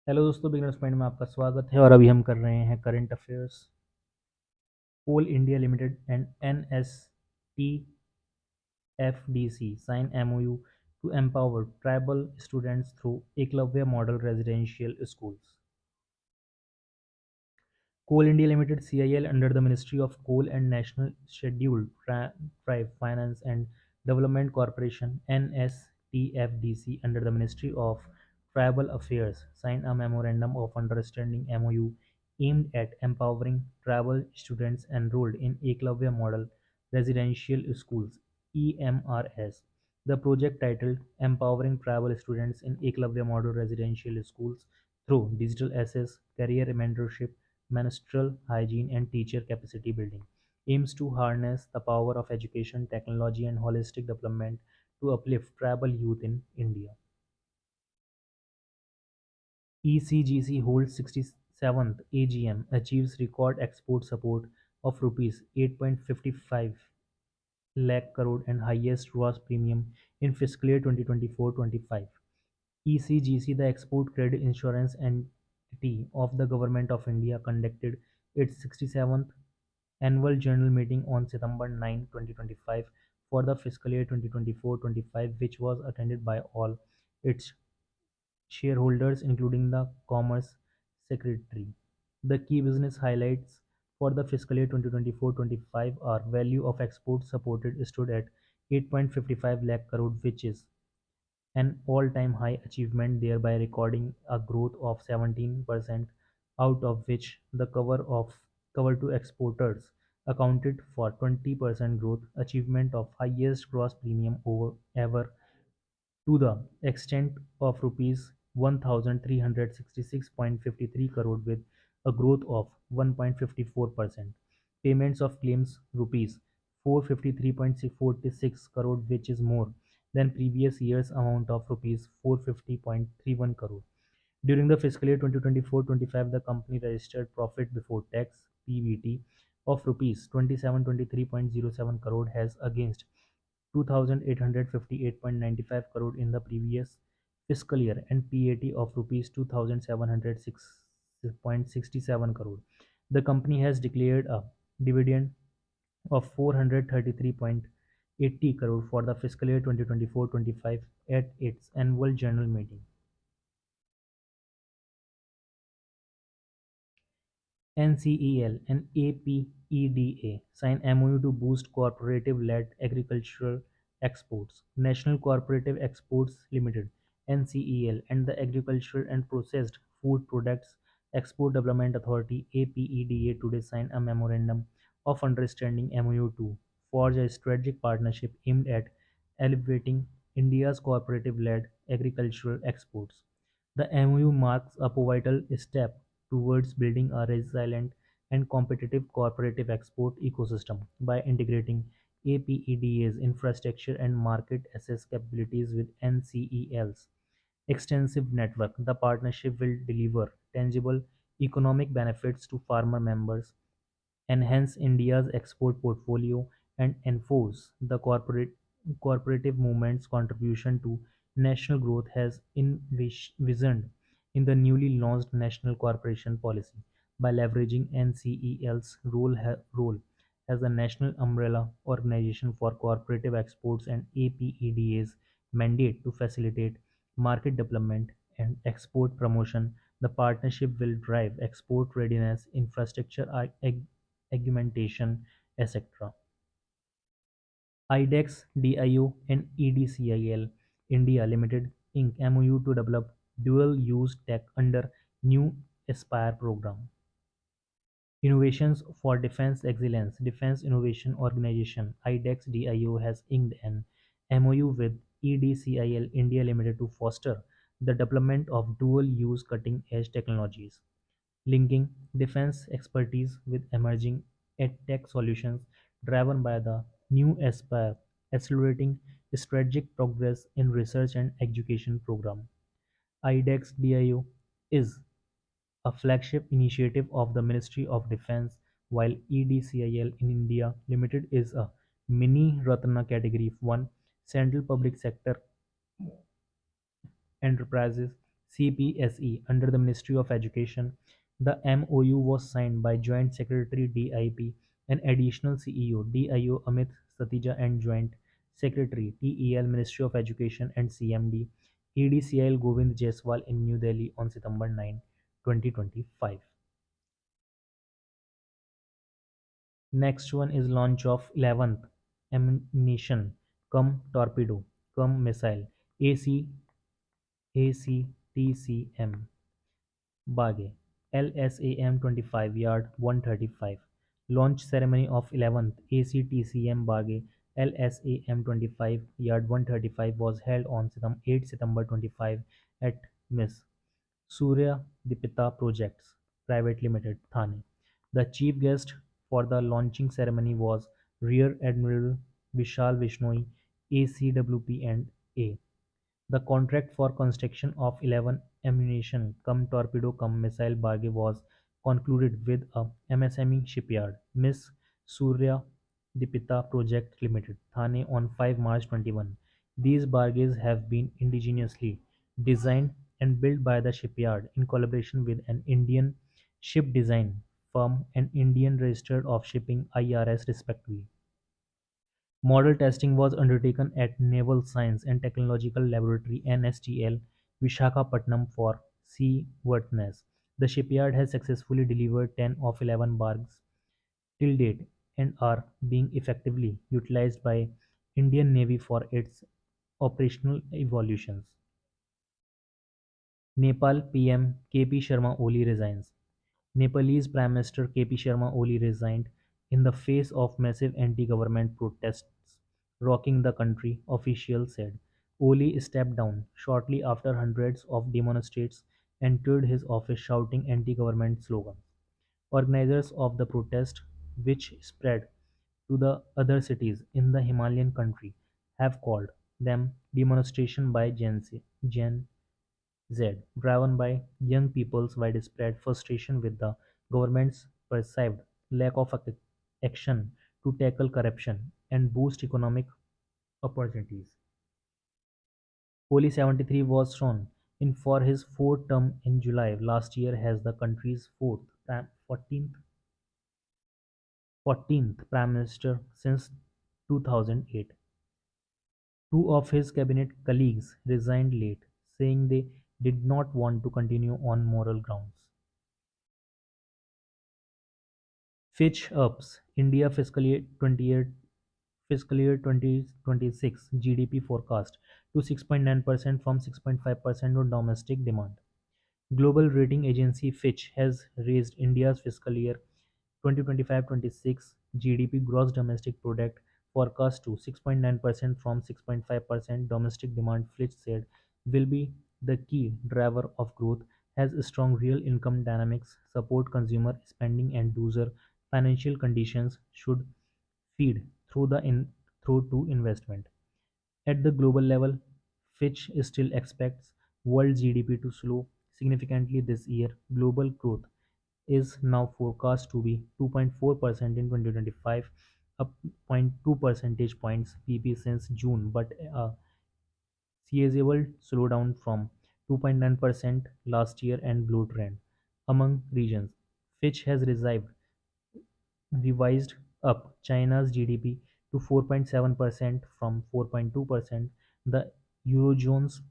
Hello दोस्तों, beginners point में आपका स्वागत है और अभी हम कर रहे हैं current affairs. Coal India Limited and NSTFDC sign MOU to empower tribal students through Eklavya Model Residential Schools. Coal India Limited (CIL) under the Ministry of Coal and National Scheduled Tribe Finance and Development Corporation (NSTFDC) under the Ministry of Tribal Affairs signed a Memorandum of Understanding (MOU) aimed at empowering tribal students enrolled in Eklavya Model Residential Schools (EMRS). The project, titled "Empowering Tribal Students in Eklavya Model Residential Schools through Digital Access, Career Mentorship, Menstrual hygiene and teacher capacity building," aims to harness the power of education, technology, and holistic development to uplift tribal youth in India. ECGC holds 67th AGM, achieves record export support of rupees 8.55 lakh crore and highest gross premium in fiscal year 2024-25. ECGC, the Export Credit Insurance entity of the Government of India, conducted its 67th annual general meeting on September 9, 2025 for the fiscal year 2024-25, which was attended by all its shareholders, including the Commerce Secretary. The key business highlights for the fiscal year 2024-25 are: value of exports supported stood at 8.55 lakh crore, which is an all-time high achievement, thereby recording a growth of 17%, out of which the cover to exporters accounted for 20% growth, achievement of highest gross premium ever to the extent of rupees 1366.53 crore with a growth of 1.54%. Payments of claims rupees 453.46 crore, which is more than previous year's amount of rupees 450.31 crore. During the fiscal year 2024-25, the company registered profit before tax (PBT) of rupees 2723.07 crore as against 2,858.95 crore in the previous fiscal year and PAT of rupees 2,706.67 crore. The company has declared a dividend of 433.80 crore for the fiscal year 2024-25 at its annual general meeting. NCEL and APEDA sign MOU to boost cooperative-led agricultural exports. National Cooperative Exports Limited (NCEL) and the Agricultural and Processed Food Products Export Development Authority (APEDA) today signed a memorandum of understanding (MOU) to forge a strategic partnership aimed at elevating India's cooperative-led agricultural exports. The MOU marks a pivotal step towards building a resilient and competitive cooperative export ecosystem by integrating APEDA's infrastructure and market access capabilities with NCEL's extensive network. The partnership will deliver tangible economic benefits to farmer members, enhance India's export portfolio, and enforce the cooperative movement's contribution to national growth as envisioned in the newly launched National Cooperation Policy. By leveraging NCEL's role as a national umbrella organization for cooperative exports and APEDA's mandate to facilitate market development and export promotion, the partnership will drive export readiness, infrastructure augmentation, etc. IDEX, DIO, and EDCIL India Limited Inc. MOU to develop dual-use tech under new Aspire program. Innovations for Defense Excellence. Defense Innovation Organization (IDEX-DIO) has inked an MOU with EDCIL India Limited to foster the development of dual-use cutting-edge technologies, linking defense expertise with emerging edtech solutions driven by the new Aspire, accelerating strategic progress in research and education program. IDEX-DIO is a flagship initiative of the Ministry of Defence, while EDCIL in India Limited is a Mini Ratna Category 1 Central Public Sector Enterprises CPSE under the Ministry of Education. The MOU was signed by Joint Secretary DIP and Additional CEO DIO Amit Satija and Joint Secretary TEL Ministry of Education and CMD EDCL Govind Jaiswal in New Delhi on September 9, 2025. Next one is launch of 11th ammunition cum torpedo cum missile AC ACTCM Bage LSAM 25 yard 135 launch ceremony of 11th ACTCM Bage LSAM 25 yard 135 was held on 8 September 25 at Miss Surya Dipita Projects Private Limited, Thane. The chief guest for the launching ceremony was Rear Admiral Vishal Vishnoi, ACWP and A. The contract for construction of 11 ammunition cum torpedo cum missile barge was concluded with a MSME shipyard, Miss Surya Dipita Project Limited, Thane on 5 March 21. These barges have been indigenously designed and built by the shipyard in collaboration with an Indian ship design firm and Indian Registered of Shipping IRS respectively. Model testing was undertaken at Naval Science and Technological Laboratory (NSTL), Visakhapatnam for seaworthiness. The shipyard has successfully delivered 10 of 11 barges till date and are being effectively utilized by Indian Navy for its operational evolutions. Nepal PM KP Sharma Oli resigns. Nepalese Prime Minister KP Sharma Oli resigned in the face of massive anti-government protests rocking the country, officials said. Oli stepped down shortly after hundreds of demonstrators entered his office shouting anti-government slogans. Organizers of the protest, which spread to the other cities in the Himalayan country, have called them demonstration by Gen Z, driven by young people's widespread frustration with the government's perceived lack of action to tackle corruption and boost economic opportunities. Oli 73 was sworn in for his fourth term in July last year as the country's 14th Prime Minister since 2008. Two of his cabinet colleagues resigned late, saying they did not want to continue on moral grounds. Fitch ups India fiscal year 2026 GDP forecast to 6.9% from 6.5% on domestic demand. Global rating agency Fitch has raised India's fiscal year 2025-26 GDP gross domestic product forecast to 6.9% from 6.5%. Domestic demand, Fitch said, will be the key driver of growth as strong real income dynamics support consumer spending and user financial conditions should feed through to investment. At the global level, Fitch still expects world GDP to slow significantly this year. Global growth is now forecast to be 2.4% in 2025, up zero point 0.2 percentage points PP since June, but a sizable slowdown from 2.9% last year and below trend. Among regions, Fitch has revised up China's GDP to 4.7% from 4.2%, the Eurozone's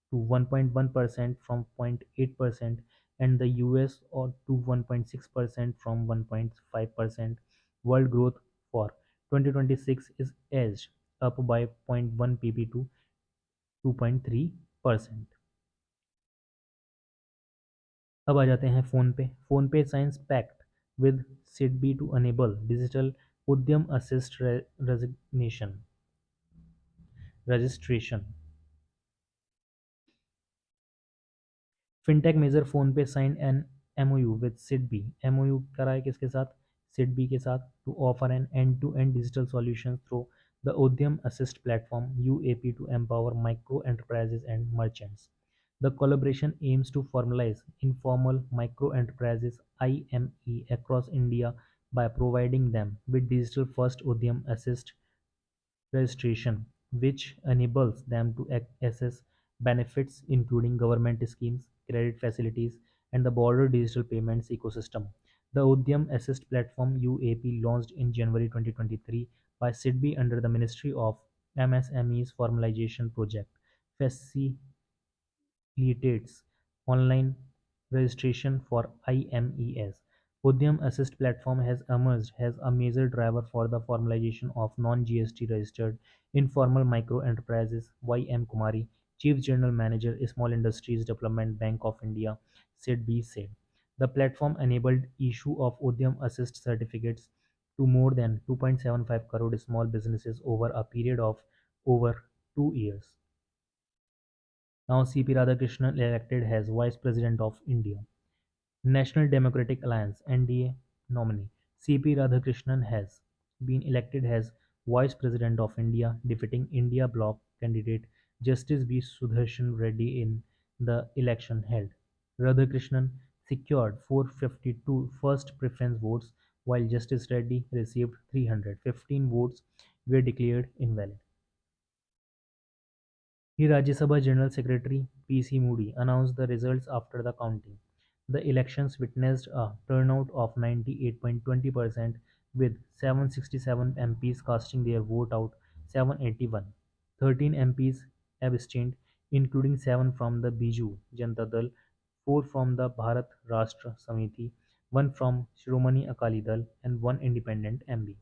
to 1.1% from 0.8%, and the US or to 1.6% from 1.5%. World growth for 2026 is edged up by zero point 0.1 pp to 2.3%. अब आ जाते हैं PhonePe signs pact with SIDBI to enable digital Udyam assist registration fintech major PhonePe sign an MoU with SIDBI MoU करा है किसके साथ सिडबी के साथ to offer an end to end digital solution through the Udyam assist platform UAP to empower micro enterprises and merchants. The collaboration aims to formalize informal micro enterprises (IME) across India by providing them with digital-first Udyam Assist registration, which enables them to access benefits including government schemes, credit facilities, and the broader digital payments ecosystem. The Udyam Assist platform UAP launched in January 2023 by SIDBI under the Ministry of MSME's Formalization Project facilitates online registration for IMES. Udyam Assist platform has emerged as a major driver for the formalization of non-GST registered informal micro enterprises. Y.M. Kumari, Chief General Manager, Small Industries Development Bank of India, said. The platform enabled issue of Udyam Assist certificates to more than 2.75 crore small businesses over a period of over 2 years. Now C.P. Radhakrishnan elected as Vice President of India. National Democratic Alliance (NDA) nominee C.P. Radhakrishnan has been elected as Vice President of India, defeating India Bloc candidate Justice B. Sudarshan Reddy in the election held. Radhakrishnan secured 452 first preference votes, while Justice Reddy received 315 votes were declared invalid. The Rajya Sabha General Secretary P.C. Moody announced the results after the counting. The elections witnessed a turnout of 98.20% with 767 MPs casting their vote out 781. 13 MPs abstained, including 7 from the Biju Janata Dal, 4 from the Bharat Rashtra Samiti, 1 from Shiromani Akali Dal, and 1 independent MP.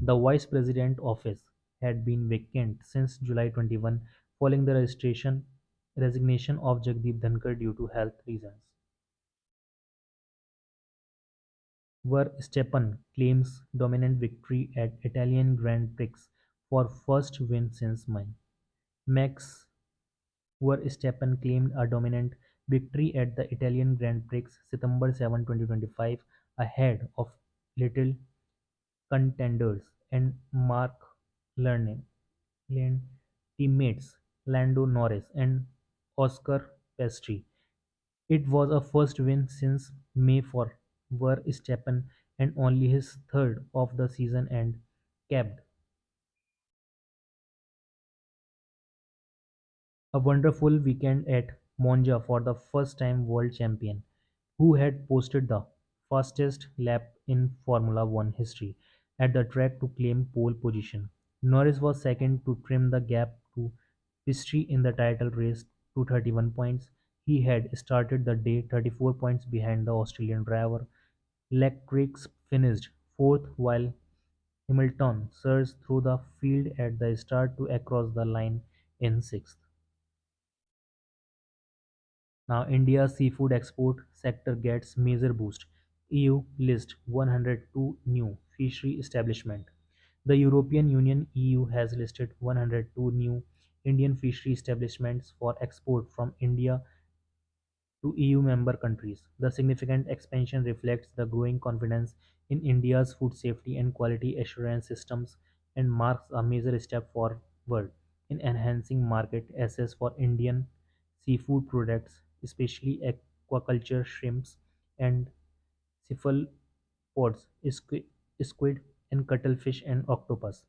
The Vice President office had been vacant since July 21 following the resignation of Jagdeep Dhankar due to health reasons. Verstappen claims dominant victory at Italian Grand Prix for first win since May. Max Verstappen claimed a dominant victory at the Italian Grand Prix September 7, 2025, ahead of little contenders and Mark Lerner teammates Lando Norris and Oscar Piastri. It was a first win since May for Verstappen and only his third of the season and capped a wonderful weekend at Monza for the first time world champion, who had posted the fastest lap in Formula One history at the track to claim pole position. Norris was second to trim the gap to Piastri in the title race to 31 points. He had started the day 34 points behind the Australian driver. Leclerc finished fourth while Hamilton surged through the field at the start to cross the line in sixth. Now India's seafood export sector gets major boost. EU lists 102 new fishery establishment. The European Union (EU) has listed 102 new Indian fishery establishments for export from India to EU member countries. The significant expansion reflects the growing confidence in India's food safety and quality assurance systems and marks a major step forward in enhancing market access for Indian seafood products, especially aquaculture shrimps and cephalopods, squid, and cuttlefish and octopus.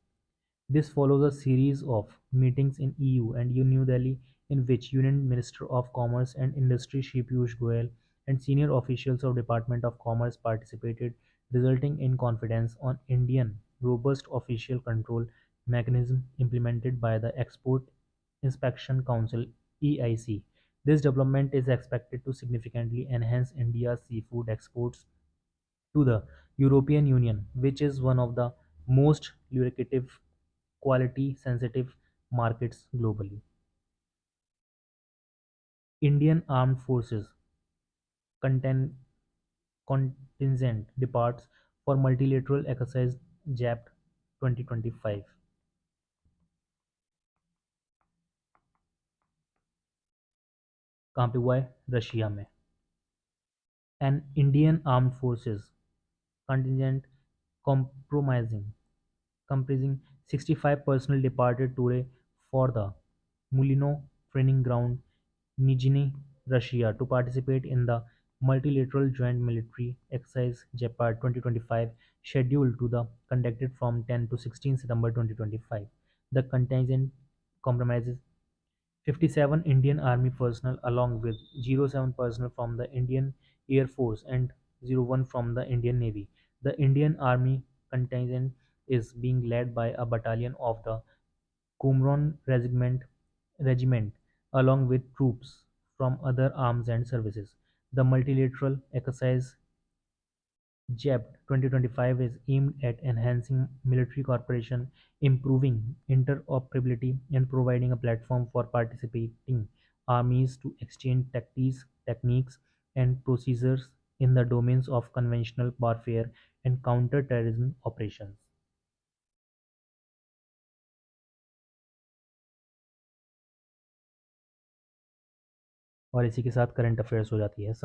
This follows a series of meetings in EU and New Delhi in which Union Minister of Commerce and Industry Shri Piyush Goyal and senior officials of Department of Commerce participated, resulting in confidence on Indian robust official control mechanism implemented by the Export Inspection Council (EIC). This development is expected to significantly enhance India's seafood exports to the European Union, which is one of the most lucrative quality sensitive markets globally. Indian Armed Forces conten- contingent departs for multilateral exercise JAPT 2025. कहाँ पे हुआ है Russia में An Indian Armed Forces contingent compromising comprising 65 personnel departed today for the Mulino training ground Nizhny Russia to participate in the multilateral joint military exercise JEPAD 2025 scheduled to the conducted from 10 to 16 September 2025. The contingent compromises 57 Indian Army personnel along with 07 personnel from the Indian Air Force and 01 from the Indian Navy. The Indian Army contingent is being led by a battalion of the Regiment along with troops from other arms and services. The multilateral exercise JEPT 2025 is aimed at enhancing military cooperation, improving interoperability, and providing a platform for participating armies to exchange tactics, techniques, and procedures in the domains of conventional warfare and counter-terrorism operations. और इसी के साथ current affairs हो जाती है